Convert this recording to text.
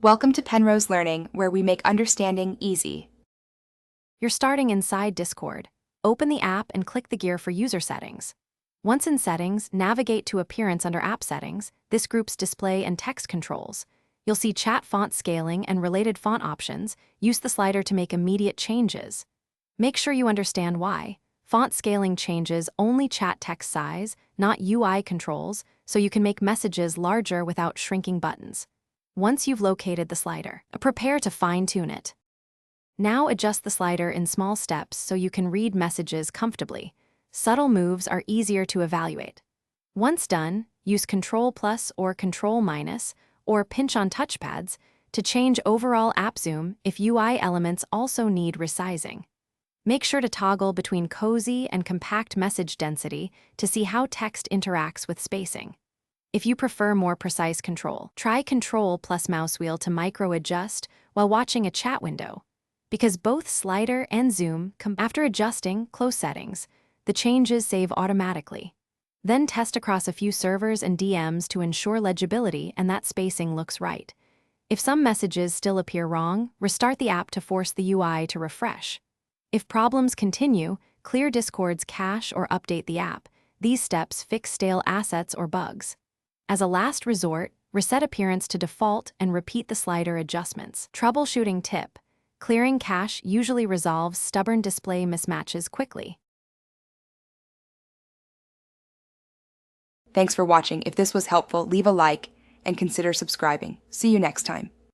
Welcome to Penrose Learning, where we make understanding easy. You're starting inside Discord. Open the app and click the gear for user settings. Once in settings, navigate to Appearance under App Settings. This groups display and text controls. You'll see chat font scaling and related font options. Use the slider to make immediate changes. Make sure you understand why. Font scaling changes only chat text size, not UI controls, so you can make messages larger without shrinking buttons. Once you've located the slider, prepare to fine-tune it. Now adjust the slider in small steps so you can read messages comfortably. Subtle moves are easier to evaluate. Once done, use Ctrl+ or Ctrl- or pinch on touchpads to change overall app zoom if UI elements also need resizing. Make sure to toggle between cozy and compact message density to see how text interacts with spacing. If you prefer more precise control, try Ctrl+ mouse wheel to micro-adjust while watching a chat window. Because both slider and zoom come after adjusting close settings, the changes save automatically. Then test across a few servers and DMs to ensure legibility and that spacing looks right. If some messages still appear wrong, restart the app to force the UI to refresh. If problems continue, clear Discord's cache or update the app. These steps fix stale assets or bugs. As a last resort, reset appearance to default and repeat the slider adjustments. Troubleshooting tip: clearing cache usually resolves stubborn display mismatches quickly. Thanks for watching. If this was helpful, leave a like and consider subscribing. See you next time.